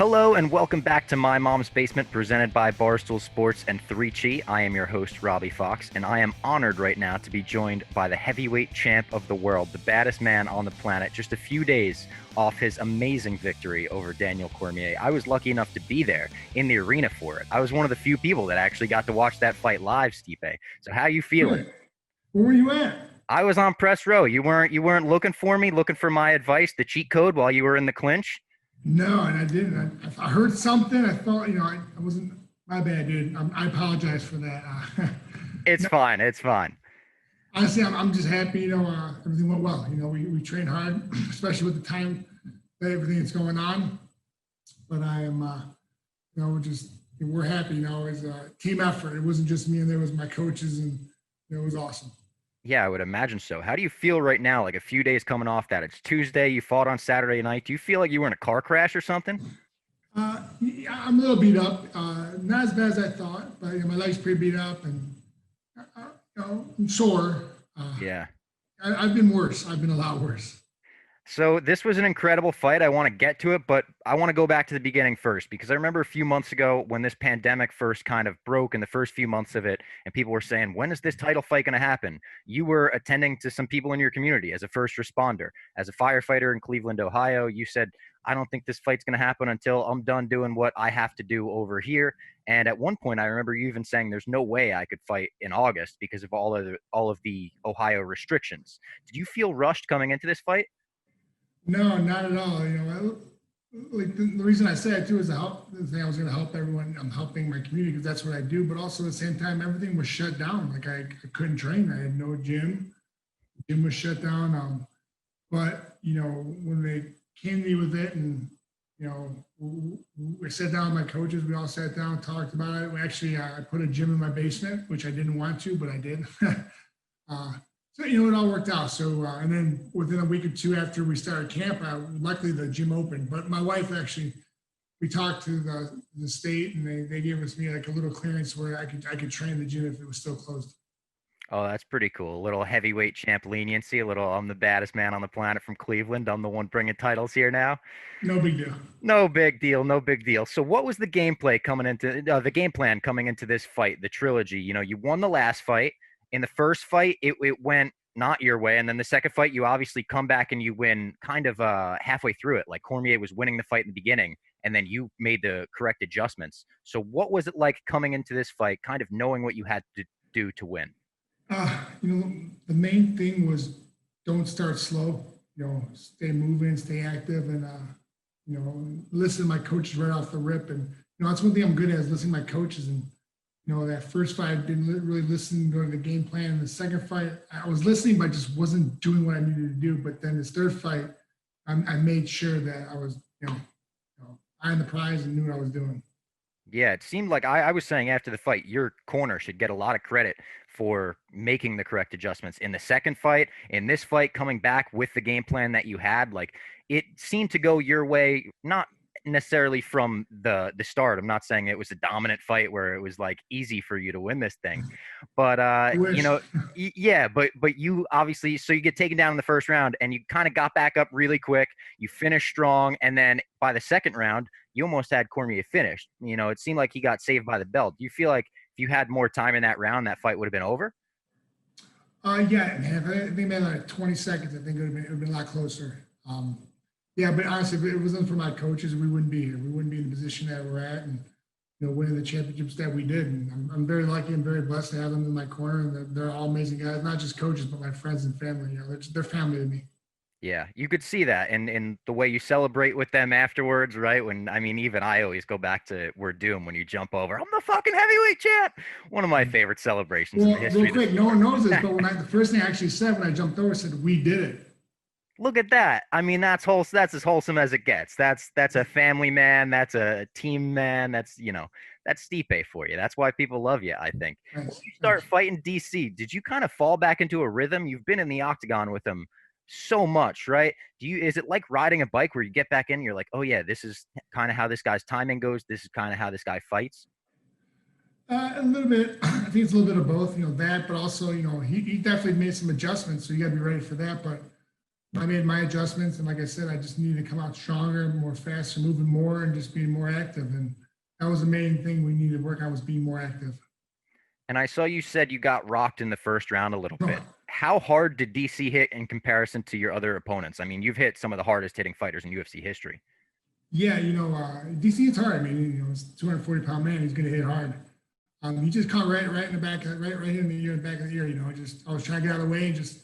Hello and welcome back to My Mom's Basement, presented by Barstool Sports and trilogy. I am your host, Robbie Fox, and I am honored right now to be joined by the heavyweight champ of the world, the baddest man on the planet, just a few days off his amazing victory over Daniel Cormier. I was lucky enough to be there in the arena for it. I was one of the few people that actually got to watch that fight live, Stipe. So how you feeling? Where were you at? I was on press row. You weren't looking for me, looking for my advice, the cheat code while you were in the clinch? No, and I didn't. I heard something. I thought, I wasn't. My bad, dude. I apologize for that. It's fine. It's fine. Honestly, I'm just happy. Everything went well. We trained hard, especially with the time that everything that's going on. But I am, we're happy. It was a team effort. It wasn't just me and there was my coaches, and it was awesome. Yeah, I would imagine so. How do you feel right now? Like a few days coming off that. It's Tuesday. You fought on Saturday night. Do you feel like you were in a car crash or something? Yeah, I'm a little beat up. Not as bad as I thought, but my leg's pretty beat up, and I'm sore. Yeah. I've been worse. I've been a lot worse. So this was an incredible fight. I want to get to it, but I want to go back to the beginning first, because I remember a few months ago when this pandemic first kind of broke in the first few months of it, and people were saying, when is this title fight going to happen? You were attending to some people in your community as a first responder, as a firefighter in Cleveland, Ohio. You said, I don't think this fight's going to happen until I'm done doing what I have to do over here. And at one point, I remember you even saying there's no way I could fight in August because of all of the Ohio restrictions. Did you feel rushed coming into this fight? No, not at all. Like the reason I say it too is the thing I was going to help everyone. I'm helping my community because that's what I do. But also at the same time, everything was shut down. Like I couldn't train. I had no gym. Gym was shut down. But when they came to me with it, and we sat down with my coaches. We all sat down, talked about it. We actually, I put a gym in my basement, which I didn't want to, but I did. So, it all worked out. So, and then within a week or two after we started camp, luckily the gym opened. But my wife actually, we talked to the state, and they gave me like a little clearance where I could train the gym if it was still closed. Oh, that's pretty cool. A little heavyweight champ leniency, a little I'm the baddest man on the planet from Cleveland. I'm the one bringing titles here now. No big deal. No big deal. No big deal. So what was the gameplay coming into the game plan coming into this fight, the trilogy? You won the last fight. In the first fight, it went not your way. And then the second fight, you obviously come back and you win kind of halfway through it. Like Cormier was winning the fight in the beginning, and then you made the correct adjustments. So what was it like coming into this fight, kind of knowing what you had to do to win? The main thing was don't start slow. Stay moving, stay active, and listen to my coaches right off the rip. And that's one thing I'm good at, is listening to my coaches. And that first fight, I didn't really listen, go to the game plan. And the second fight, I was listening, but just wasn't doing what I needed to do. But then this third fight, I made sure that I was, eyeing the prize and knew what I was doing. Yeah, it seemed like I was saying after the fight, your corner should get a lot of credit for making the correct adjustments in the second fight. In this fight, coming back with the game plan that you had, like it seemed to go your way, not necessarily from the start. I'm not saying it was a dominant fight where it was like easy for you to win this thing, but yeah, but you obviously, so you get taken down in the first round and you kind of got back up really quick. You finished strong, and then by the second round, you almost had Cormier finished. It seemed like he got saved by the bell. Do you feel like if you had more time in that round, that fight would have been over? Yeah, man. If they made like 20 seconds, I think it would have been a lot closer. Yeah, but honestly, if it wasn't for my coaches, we wouldn't be here. We wouldn't be in the position that we're at, and winning the championships that we did. And I'm very lucky and very blessed to have them in my corner. And they're all amazing guys, not just coaches, but my friends and family. They're family to me. Yeah, you could see that in the way you celebrate with them afterwards, right? Even I always go back to "We're doomed" when you jump over. I'm the fucking heavyweight champ. One of my favorite celebrations in the history. Real quick, no one knows this, but the first thing I actually said when I jumped over, I said, "We did it." Look at that. That's wholesome. That's as wholesome as it gets. That's a family man. That's a team man. That's Stipe for you. That's why people love you, I think. When you start fighting DC, did you kind of fall back into a rhythm? You've been in the octagon with him so much, right? Is it like riding a bike where you get back in and you're like, oh yeah, this is kind of how this guy's timing goes. This is kind of how this guy fights. A little bit. I think it's a little bit of both, that, but also, he definitely made some adjustments. So you got to be ready for that. But I made my adjustments, and like I said, I just needed to come out stronger, more faster, moving more, and just being more active. And that was the main thing we needed to work on, was being more active. And I saw you said you got rocked in the first round a little bit. How hard did DC hit in comparison to your other opponents? I mean, you've hit some of the hardest hitting fighters in UFC history. Yeah, DC hits hard. I mean, it's 240-pound man. He's going to hit hard. He just caught right in the back, right in the ear, back of the ear. I was trying to get out of the way, and just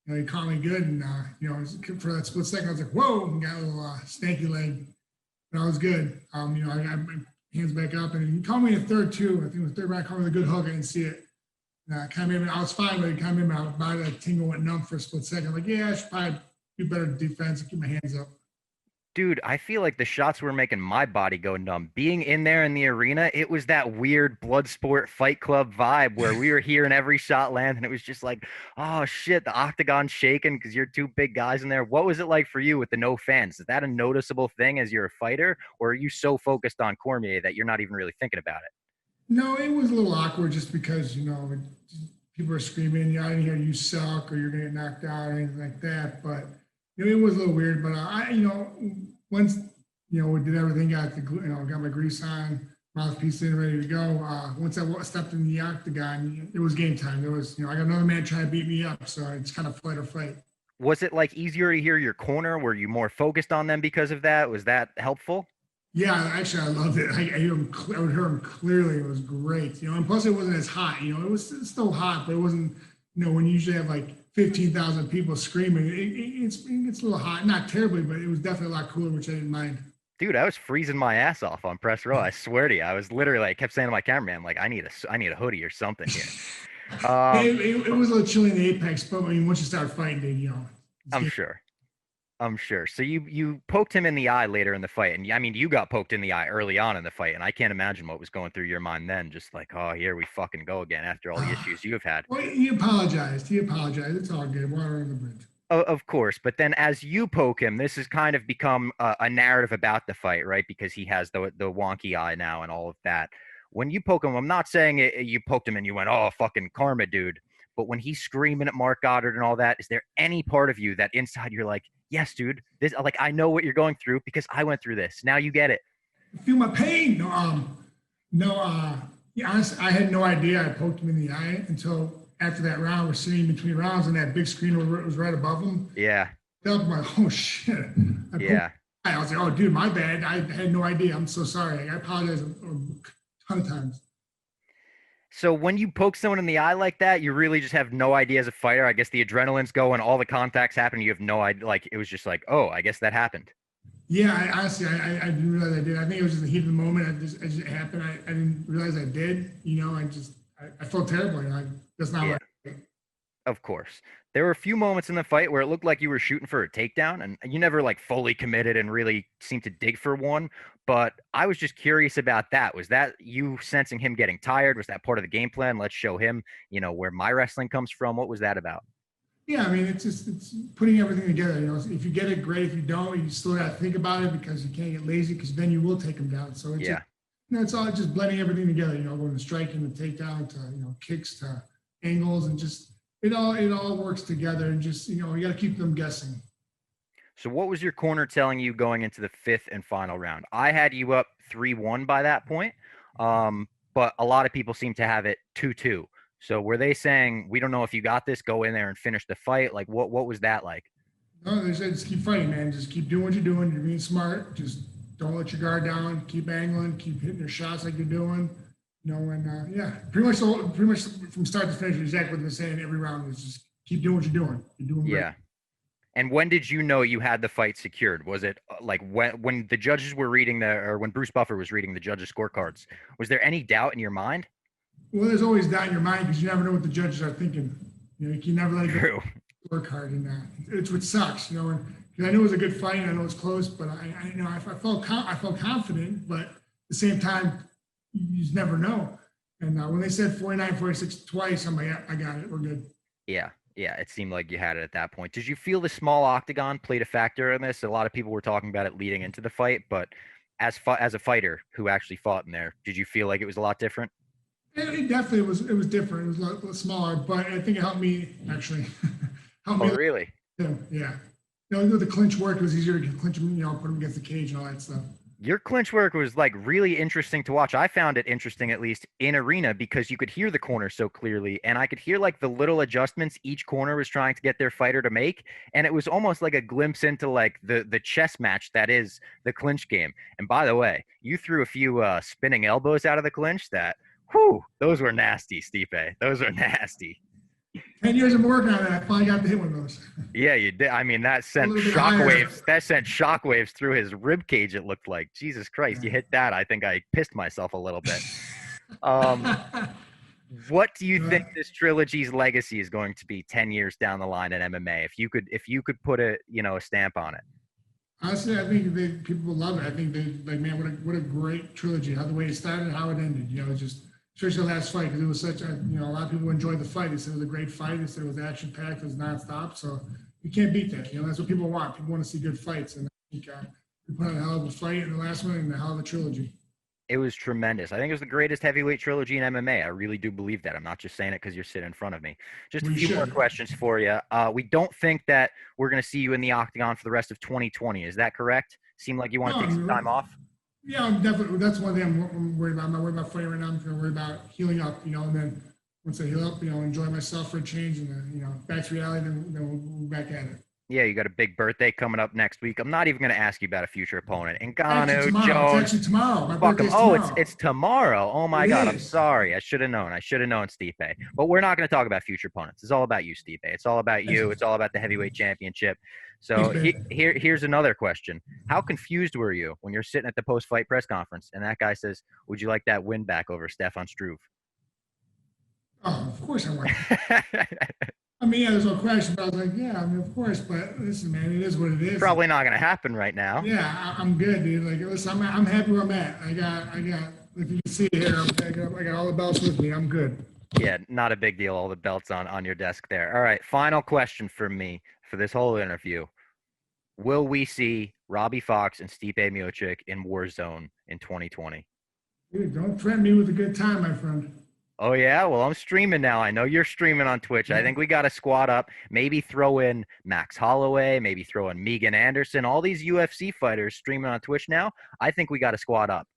he caught me good, and for that split second, I was like, whoa, and got a little stanky leg, but I was good. I got my hands back up, and he caught me in the third too. I think the third round, caught me with a good hook. I didn't see it. I was fine, but it kind of made my body like tingle, went numb for a split second. I'm like, yeah, I should probably do better defense and keep my hands up. Dude, I feel like the shots were making my body go numb. Being in there in the arena, it was that weird blood sport fight club vibe where we were hearing every shot land, and it was just like, oh shit, the octagon shaking because you're two big guys in there. What was it like for you with the no fans? Is that a noticeable thing as you're a fighter, or are you so focused on Cormier that you're not even really thinking about it? No, it was a little awkward just because, people are screaming, I didn't hear you suck or you're going to get knocked out or anything like that. But, it was a little weird. But, once, we did everything, got my grease on, mouthpiece in, ready to go. Once I stepped in the octagon, it was game time. There was, I got another man trying to beat me up. So it's kind of fight or fight. Was it like easier to hear your corner? Were you more focused on them because of that? Was that helpful? Yeah, actually, I loved it. I would hear him clearly. It was great, and plus it wasn't as hot. It was still hot, but it wasn't. When you usually have like 15,000 people screaming, it's a little hot. Not terribly, but it was definitely a lot cooler, which I didn't mind. Dude, I was freezing my ass off on press row. I swear to you, I was literally like, kept saying to my cameraman, like, I need a hoodie or something here. It was a little chilly in the apex, but I mean, once you start fighting, I'm sure. I'm sure. So you poked him in the eye later in the fight, and I mean, you got poked in the eye early on in the fight, and I can't imagine what was going through your mind then. Just like, oh, here we fucking go again after all the issues you have had. Well, he apologized. It's all good. Water on the bridge. Of course, but then as you poke him, this has kind of become a narrative about the fight, right? Because he has the wonky eye now and all of that. When you poke him, I'm not saying you poked him and you went, oh, fucking karma, dude. But when he's screaming at Mark Goddard and all that, is there any part of you that inside you're like, yes, dude, this, like, I know what you're going through because I went through this. Now you get it. Feel my pain. Yeah, honestly, I had no idea I poked him in the eye until after that round. We're sitting between rounds and that big screen was right above him. Yeah. I'm like, oh shit. I was like, oh dude, my bad. I had no idea. I'm so sorry. I apologize a ton of times. So when you poke someone in the eye like that, you really just have no idea as a fighter. I guess the adrenaline's going, all the contacts happen. You have no idea. Like, it was just like, oh, I guess that happened. Yeah, honestly, I didn't realize I did. I think it was just the heat of the moment. It happened. I didn't realize I did. I felt terrible. That's not right. Of course. There were a few moments in the fight where it looked like you were shooting for a takedown, and you never like fully committed and really seemed to dig for one. But I was just curious about that. Was that you sensing him getting tired? Was that part of the game plan? Let's show him, where my wrestling comes from. What was that about? Yeah, I mean, it's putting everything together. If you get it, great. If you don't, you still got to think about it because you can't get lazy because then you will take them down. So it's all just blending everything together. Going to striking, the takedown to kicks to angles, and just it all works together. And just you got to keep them guessing. So what was your corner telling you going into the fifth and final round? I had you up 3-1 by that point, but a lot of people seem to have it 2-2. So were they saying, we don't know if you got this, go in there and finish the fight? Like, what was that like? No, they said just keep fighting, man. Just keep doing what you're doing. You're being smart. Just don't let your guard down. Keep angling. Keep hitting your shots like you're doing. Pretty much from start to finish, exactly what they're saying every round is just keep doing what you're doing. You're doing great. Yeah. And when did you know you had the fight secured? Was it like when the judges were reading or when Bruce Buffer was reading the judges' scorecards? Was there any doubt in your mind? Well, there's always doubt in your mind because you never know what the judges are thinking. You can never let it go scorecard, and it's what sucks. And I knew it was a good fight. I know it's close, but I felt confident. But at the same time, you just never know. And when they said 49-46 twice, I'm like, yeah, I got it. We're good. Yeah. Yeah, it seemed like you had it at that point. Did you feel the small octagon played a factor in this? A lot of people were talking about it leading into the fight, but as a fighter who actually fought in there, did you feel like it was a lot different? It definitely was. It was different. It was a lot smaller, but I think it helped me actually. Really? Yeah. The clinch work, it was easier to clinch him, put him against the cage and all that stuff. Your clinch work was like really interesting to watch. I found it interesting, at least in arena, because you could hear the corner so clearly, and I could hear like the little adjustments each corner was trying to get their fighter to make, and it was almost like a glimpse into like the chess match that is the clinch game. And by the way, you threw a few spinning elbows out of the clinch that, whew, those were nasty, Stipe. Those are nasty. 10 years of work on it, I finally got to hit one of those. Yeah, you did. I mean, that sent shockwaves. That sent shockwaves through his rib cage. It looked like, Jesus Christ, you hit that. I think I pissed myself a little bit. What do you think this trilogy's legacy is going to be 10 years down the line in MMA? If you could put a stamp on it. Honestly, I think people will love it. I think man, what a great trilogy. How the way it started and how it ended. Just especially the last fight, because it was such a a lot of people enjoyed the fight. They said it was a great fight. They said it was action packed. It was nonstop. So you can't beat that. That's what people want. People want to see good fights, and I think we put on a hell of a fight in the last one and a hell of a trilogy. It was tremendous. I think it was the greatest heavyweight trilogy in MMA. I really do believe that. I'm not just saying it because you're sitting in front of me. Just a few more questions for you. We don't think that we're going to see you in the octagon for the rest of 2020. Is that correct? Seemed like you want to take some time off? Yeah, I'm definitely. That's one thing I'm worried about. I'm not worried about fighting right now. I'm going to worry about healing up, and then once I heal up, enjoy myself for a change, and then, back to reality, then we'll be back at it. Yeah, you got a big birthday coming up next week. I'm not even going to ask you about a future opponent. Ngannou, Jones. It's actually tomorrow. My fuck 'em. tomorrow. It's tomorrow. Oh my God, I'm sorry. I should have known, Stipe. But we're not going to talk about future opponents. It's all about you, Stipe. It's all about you. It's all about the heavyweight championship. So here's another question. How confused were you when you're sitting at the post-fight press conference and that guy says, "Would you like that win back over Stefan Struve?" Oh, of course I want. I mean, there's no question. But I was like, yeah, of course. But listen, man, it is what it is. Probably not going to happen right now. Yeah, I'm good, dude. Like, listen, I'm happy where I'm at. I got. If you can see here, I got all the belts with me. I'm good. Yeah, not a big deal. All the belts on your desk there. All right, final question for me for this whole interview. Will we see Robbie Fox and Stipe Miocic in Warzone in 2020? Dude, don't threaten me with a good time, my friend. Oh, yeah? Well, I'm streaming now. I know you're streaming on Twitch. I think we got to squad up, maybe throw in Max Holloway, maybe throw in Megan Anderson, all these UFC fighters streaming on Twitch now. I think we got to squad up.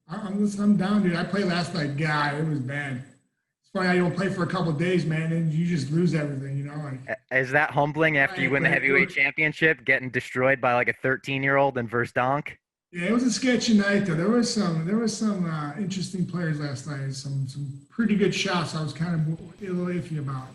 I'm down, dude. I played last night. God, it was bad. It's funny how you don't play for a couple of days, man, and you just lose everything, Is that humbling after you win the heavyweight championship, getting destroyed by like a 13-year-old in Versdonk? Yeah, it was a sketchy night though. There was some interesting players last night. Some pretty good shots. I was kind of a little iffy about,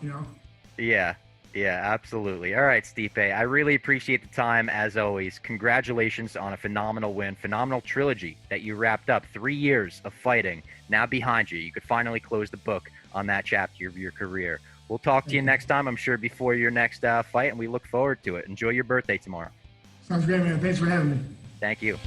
Yeah, absolutely. All right, Stipe. I really appreciate the time as always. Congratulations on a phenomenal win, phenomenal trilogy that you wrapped up. 3 years of fighting now behind you. You could finally close the book on that chapter of your career. We'll talk to you next time, I'm sure, before your next fight, and we look forward to it. Enjoy your birthday tomorrow. Sounds great, man. Thanks for having me. Thank you.